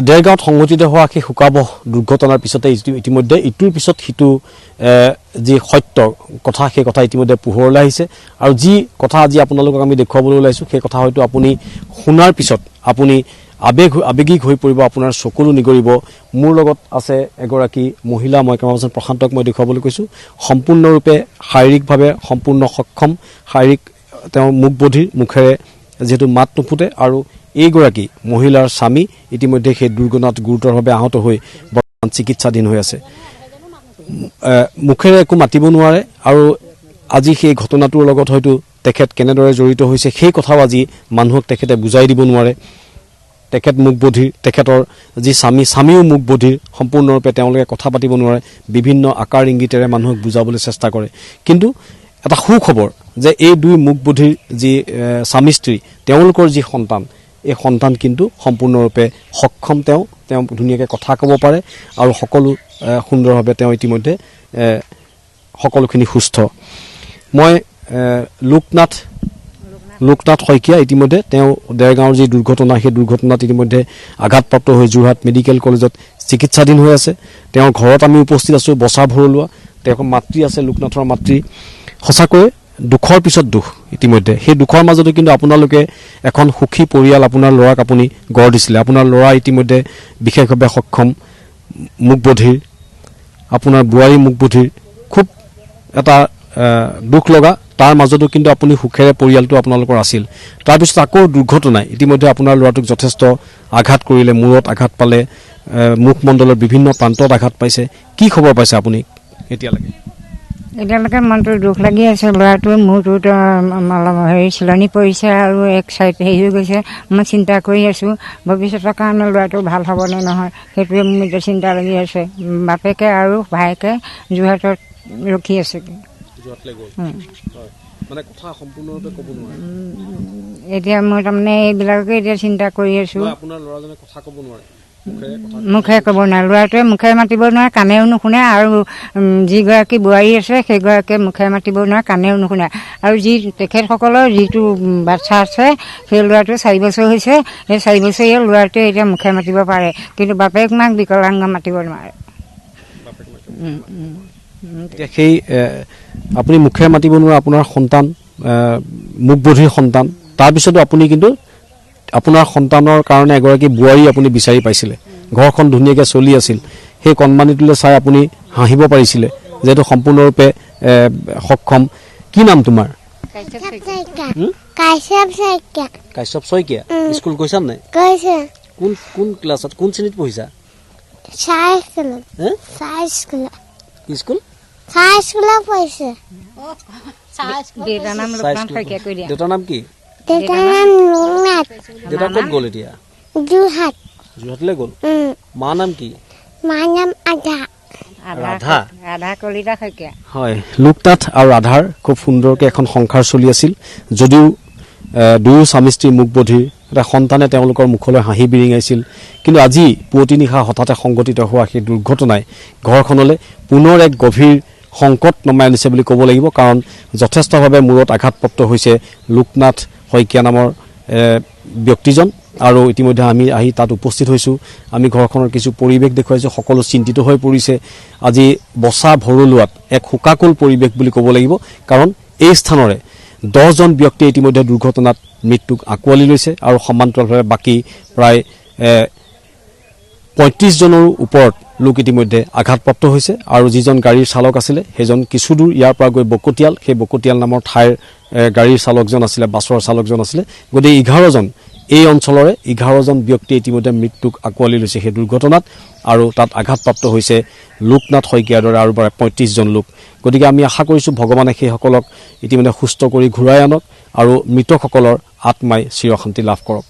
দেৰগাঁৱত সংঘটিত হোৱা সেই শোকাবহ দুৰ্ঘটনাৰ পিছতে ইতিমধ্যে ইটোৰ পিছত সিটো যি সত্য কথা সেই কথা ইতিমধ্যে পোহৰলৈ আহিছে আৰু যি কথা আজি আপোনালোকক আমি দেখুৱাবলৈ ওলাইছোঁ সেই কথা হয়তো আপুনি শুনাৰ পিছত আপুনি আবেগিক হৈ পৰিব, আপোনাৰ চকুলো নিগৰিব। মোৰ লগত আছে এগৰাকী মহিলা, মই কেমেৰাপাৰ্চন প্ৰশান্তক মই দেখুৱাবলৈ কৈছোঁ, সম্পূৰ্ণৰূপে শাৰীৰিকভাৱে সম্পূৰ্ণ সক্ষম, শাৰীৰিক তেওঁ মুখবধিৰ, মুখেৰে যিহেতু মাত নুফুটে আৰু এইগৰাকী মহিলাৰ স্বামী ইতিমধ্যে সেই দুৰ্ঘটনাত গুৰুতৰভাৱে আহত হৈ বৰ্তমান চিকিৎসাধীন হৈ আছে। মুখেৰে একো মাতিব নোৱাৰে আৰু আজি সেই ঘটনাটোৰ লগত হয়তো তেখেত কেনেদৰে জড়িত হৈছে সেই কথাও আজি মানুহক তেখেতে বুজাই দিব নোৱাৰে। তেখেত মুখবধিৰ, তেখেতৰ যি স্বামীও মুখবধিৰ, সম্পূৰ্ণৰূপে তেওঁলোকে কথা পাতিব নোৱাৰে, বিভিন্ন আকাৰ ইংগিতেৰে মানুহক বুজাবলৈ চেষ্টা কৰে। কিন্তু এটা সুখবৰ যে এই দুই মুখবধিৰ যি স্বামী স্ত্ৰী, তেওঁলোকৰ যি সন্তান, এই সন্তান কিন্তু সম্পূৰ্ণৰূপে সক্ষম। তেওঁ ধুনীয়াকৈ কথা ক'ব পাৰে আৰু সকলো সুন্দৰভাৱে তেওঁ ইতিমধ্যে সকলোখিনি সুস্থ। মই লোকনাথ শইকীয়া ইতিমধ্যে তেওঁ দেৰগাঁৱৰ যি দুৰ্ঘটনা, সেই দুৰ্ঘটনাত ইতিমধ্যে আঘাতপ্ৰাপ্ত হৈ যোৰহাট মেডিকেল কলেজত চিকিৎসাধীন হৈ আছে। তেওঁৰ ঘৰত আমি উপস্থিত আছোঁ, বচা ভৰলুৱা। তেওঁৰ মাতৃ আছে, লোকনাথৰ মাতৃ। সঁচাকৈ দুখৰ পিছত দুখ ইতিমধ্যে। সেই দুখৰ মাজতো কিন্তু আপোনালোকে এখন সুখী পৰিয়াল, আপোনাৰ ল'ৰাক আপুনি গঢ় দিছিলে। আপোনাৰ ল'ৰা ইতিমধ্যে বিশেষভাৱে সক্ষম, মুখবধিৰ, আপোনাৰ বোৱাৰী মুখবধিৰ, খুব এটা দুখ লগা। তাৰ মাজতো কিন্তু আপুনি সুখেৰে পৰিয়ালটো আপোনালোকৰ আছিল। তাৰপিছত আকৌ দুৰ্ঘটনাই ইতিমধ্যে আপোনাৰ ল'ৰাটোক যথেষ্ট আঘাত কৰিলে, মূৰত আঘাত পালে, মুখমণ্ডলৰ বিভিন্ন প্ৰান্তত আঘাত পাইছে। কি খবৰ পাইছে আপুনি এতিয়ালৈকে? এতিয়ালৈকে মনটো দুখ লাগি আছে। ল'ৰাটোৰ মূৰটোত অলপ চিলনি পৰিছে আৰু এক চাইড হেৰি হৈ গৈছে। মই চিন্তা কৰি আছোঁ ভৱিষ্যতৰ কাৰণে ল'ৰাটো ভাল হ'বনে নহয়, সেইটোৱে মোৰ এতিয়া চিন্তা লাগি আছে। বাপেকে আৰু ভায়েকে যোৰহাটত ৰখি আছে। এতিয়া মই তাৰমানে এইবিলাককে এতিয়া চিন্তা কৰি আছোঁ। মুখে ক'ব নোৱাৰে, ল'ৰাটোৱে মুখে মাতিব নোৱাৰে, কাণেও নুশুনে। আৰু যিগৰাকী বোৱাৰী আছে সেইগৰাকীয়ে মুখে মাতিব নোৱাৰে, কাণেও নুশুনে। আৰু তেখেতসকলৰ যিটো বাচ্ছা আছে, সেই ল'ৰাটো 4 বছৰ হৈছে। সেই 4 বছৰীয়া ল'ৰাটোৱে এতিয়া মুখে মাতিব পাৰে, কিন্তু বাপেক মাক বিকলাংগ মাতিব নোৱাৰে। এতিয়া সেই আপুনি মুখে মাতিব নোৱাৰে, আপোনাৰ সন্তান মুখবধিৰ সন্তান, তাৰপিছতো আপুনি কিন্তু আপোনাৰ সন্তানৰ কাৰণে এগৰাকী বোৱাৰী আপুনি বিচাৰি পাইছিলে। ঘৰখন ধুনীয়াকৈ চলি আছিল। সেই কণমানিটোলৈ চাই আপুনি হাঁহিব পাৰিছিলে, যিহেতু সম্পূৰ্ণৰূপে সক্ষম। কি নাম তোমাৰ? কাশ্যপ শইকীয়া। স্কুল গৈছা নাই? কোন ক্লাছত, কোন শ্ৰেণীত পঢ়িছা? দেউতাৰ নাম কি? দেউতা ক'ত গ'ল এতিয়া? যোৰহাটলৈ গ'ল। মাৰ নাম কি? ৰাধা কলিতা শইকীয়া। হয়, লোকনাথ আৰু ৰাধাৰ খুব সুন্দৰকৈ এখন সংসাৰ চলি আছিল। যদিও দুয়ো স্বামী স্ত্ৰী মুখবধিৰ, এটা সন্তানে তেওঁলোকৰ মুখলৈ হাঁহি বিৰিঙাইছিল। কিন্তু আজি পুৱতি নিশা হঠাতে সংঘটিত হোৱা সেই দুৰ্ঘটনাই ঘৰখনলৈ পুনৰ এক গভীৰ সংকট নমাই আনিছে বুলি ক'ব লাগিব। কাৰণ যথেষ্টভাৱে মূৰত আঘাতপ্ৰাপ্ত হৈছে লোকনাথ শইকীয়া নামৰ ব্যক্তিজন। আৰু ইতিমধ্যে আমি আহি তাত উপস্থিত হৈছোঁ। আমি ঘৰখনৰ কিছু পৰিৱেশ দেখুৱাইছোঁ। সকলো চিন্তিত হৈ পৰিছে। আজি বচা ভৰলুৱাত এক শোকাকুল পৰিৱেশ বুলি ক'ব লাগিব। কাৰণ এই স্থানৰে 10জন ব্যক্তিয়ে ইতিমধ্যে দুৰ্ঘটনাত মৃত্যুক আঁকোৱালি লৈছে আৰু সমান্তৰালভাৱে বাকী প্ৰায় 35জনৰো ওপৰত লোক ইতিমধ্যে আঘাতপ্ৰাপ্ত হৈছে। আৰু যিজন গাড়ীৰ চালক আছিলে সেইজন কিছু দূৰ ইয়াৰ পৰা গৈ বকতিয়াল, সেই বকতিয়াল নামৰ ঠাইৰ গাড়ীৰ চালকজন আছিলে, বাছৰ চালকজন আছিলে। গতিকে 11জন, এই অঞ্চলৰে 11জন ব্যক্তি ইতিমধ্যে মৃত্যুক আঁকোৱালি লৈছে সেই দুৰ্ঘটনাত। আৰু তাত আঘাতপ্ৰাপ্ত হৈছে লোকনাথ শইকীয়াৰ দৰে আৰু প্ৰায় 35জন লোক। গতিকে আমি আশা কৰিছোঁ ভগৱানে সেইসকলক ইতিমধ্যে সুস্থ কৰি ঘূৰাই আনক আৰু মৃতকসকলৰ আত্মাই চিৰশান্তি লাভ কৰক।